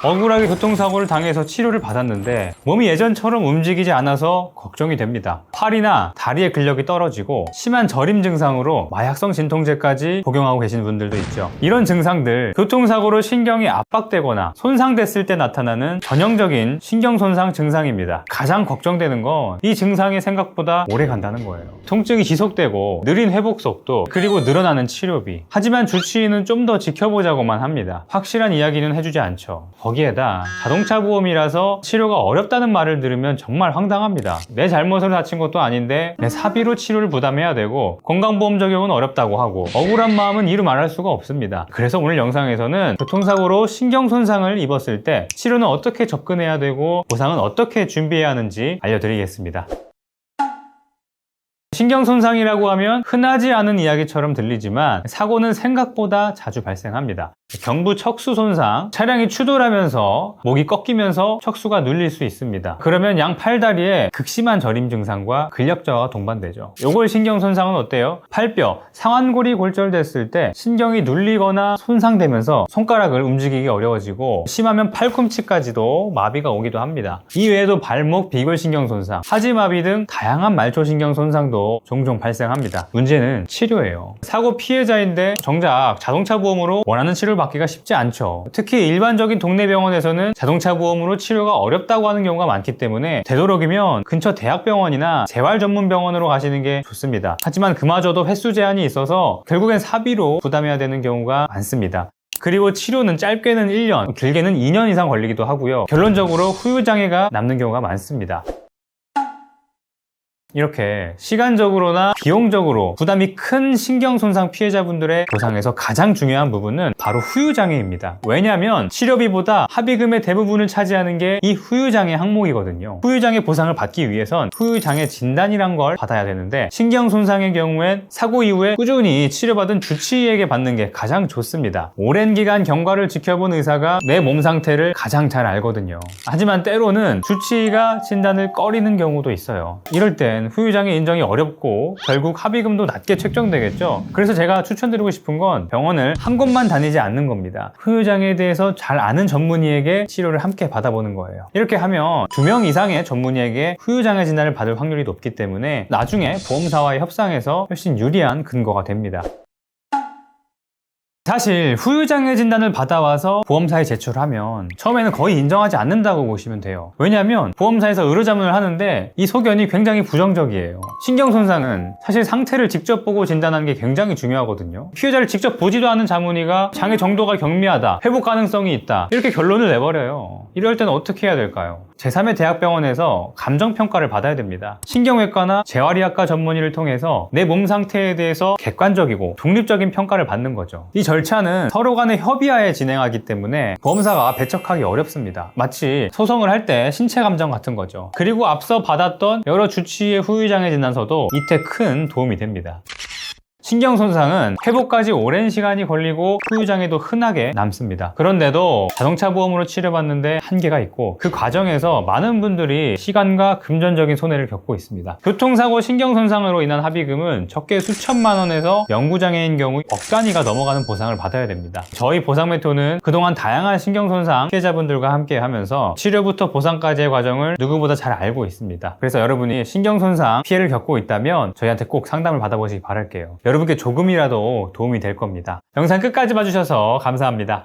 억울하게 교통사고를 당해서 치료를 받았는데 몸이 예전처럼 움직이지 않아서 걱정이 됩니다. 팔이나 다리의 근력이 떨어지고 심한 저림 증상으로 마약성 진통제까지 복용하고 계신 분들도 있죠. 이런 증상들, 교통사고로 신경이 압박되거나 손상됐을 때 나타나는 전형적인 신경손상 증상입니다. 가장 걱정되는 건 이 증상이 생각보다 오래 간다는 거예요. 통증이 지속되고 느린 회복 속도, 그리고 늘어나는 치료비. 하지만 주치의는 좀 더 지켜보자고만 합니다. 확실한 이야기는 해주지 않죠. 거기에다 자동차 보험이라서 치료가 어렵다는 말을 들으면 정말 황당합니다. 내 잘못으로 다친 것도 아닌데 내 사비로 치료를 부담해야 되고 건강보험 적용은 어렵다고 하고 억울한 마음은 이루 말할 수가 없습니다. 그래서 오늘 영상에서는 교통사고로 신경손상을 입었을 때 치료는 어떻게 접근해야 되고 보상은 어떻게 준비해야 하는지 알려드리겠습니다. 신경손상이라고 하면 흔하지 않은 이야기처럼 들리지만 사고는 생각보다 자주 발생합니다. 경부 척수 손상, 차량이 추돌하면서 목이 꺾이면서 척수가 눌릴 수 있습니다. 그러면 양 팔다리에 극심한 저림 증상과 근력 저하가 동반되죠. 요걸 신경손상은 어때요? 팔뼈, 상완골이 골절됐을 때 신경이 눌리거나 손상되면서 손가락을 움직이기 어려워지고 심하면 팔꿈치까지도 마비가 오기도 합니다. 이 외에도 발목 비골신경 손상, 하지마비 등 다양한 말초신경 손상도 종종 발생합니다. 문제는 치료예요. 사고 피해자인데 정작 자동차 보험으로 원하는 치료를 받기가 쉽지 않죠. 특히 일반적인 동네 병원에서는 자동차 보험으로 치료가 어렵다고 하는 경우가 많기 때문에 되도록이면 근처 대학병원이나 재활전문병원으로 가시는 게 좋습니다. 하지만 그마저도 횟수 제한이 있어서 결국엔 사비로 부담해야 되는 경우가 많습니다. 그리고 치료는 짧게는 1년, 길게는 2년 이상 걸리기도 하고요. 결론적으로 후유장애가 남는 경우가 많습니다. 이렇게 시간적으로나 비용적으로 부담이 큰 신경손상 피해자분들의 보상에서 가장 중요한 부분은 바로 후유장애입니다. 왜냐하면 치료비보다 합의금의 대부분을 차지하는 게 이 후유장애 항목이거든요. 후유장애 보상을 받기 위해선 후유장애 진단이란 걸 받아야 되는데 신경손상의 경우엔 사고 이후에 꾸준히 치료받은 주치의에게 받는 게 가장 좋습니다. 오랜 기간 경과를 지켜본 의사가 내 몸 상태를 가장 잘 알거든요. 하지만 때로는 주치의가 진단을 꺼리는 경우도 있어요. 이럴 땐 후유장애 인정이 어렵고 결국 합의금도 낮게 책정되겠죠. 그래서 제가 추천드리고 싶은 건 병원을 한 곳만 다니지 않는 겁니다. 후유장애에 대해서 잘 아는 전문의에게 치료를 함께 받아보는 거예요. 이렇게 하면 2명 이상의 전문의에게 후유장애 진단을 받을 확률이 높기 때문에 나중에 보험사와의 협상에서 훨씬 유리한 근거가 됩니다. 사실 후유장애 진단을 받아와서 보험사에 제출하면 처음에는 거의 인정하지 않는다고 보시면 돼요. 왜냐하면 보험사에서 의료자문을 하는데 이 소견이 굉장히 부정적이에요. 신경손상은 사실 상태를 직접 보고 진단하는 게 굉장히 중요하거든요. 피해자를 직접 보지도 않은 자문의가 장애 정도가 경미하다, 회복 가능성이 있다, 이렇게 결론을 내버려요. 이럴 때는 어떻게 해야 될까요? 제3의 대학병원에서 감정평가를 받아야 됩니다. 신경외과나 재활의학과 전문의를 통해서 내 몸 상태에 대해서 객관적이고 독립적인 평가를 받는 거죠. 이 절차는 서로 간의 협의하에 진행하기 때문에 보험사가 배척하기 어렵습니다. 마치 소송을 할 때 신체 감정 같은 거죠. 그리고 앞서 받았던 여러 주치의의 후유장애 진단서도 이때 큰 도움이 됩니다. 신경손상은 회복까지 오랜 시간이 걸리고 후유장애도 흔하게 남습니다. 그런데도 자동차 보험으로 치료받는데 한계가 있고 그 과정에서 많은 분들이 시간과 금전적인 손해를 겪고 있습니다. 교통사고 신경손상으로 인한 합의금은 적게 수천만 원에서 영구장애인 경우 억 단위가 넘어가는 보상을 받아야 됩니다. 저희 보상 매토는 그동안 다양한 신경손상 피해자분들과 함께 하면서 치료부터 보상까지의 과정을 누구보다 잘 알고 있습니다. 그래서 여러분이 신경손상 피해를 겪고 있다면 저희한테 꼭 상담을 받아보시기 바랄게요. 여러분께 조금이라도 도움이 될 겁니다. 영상 끝까지 봐주셔서 감사합니다.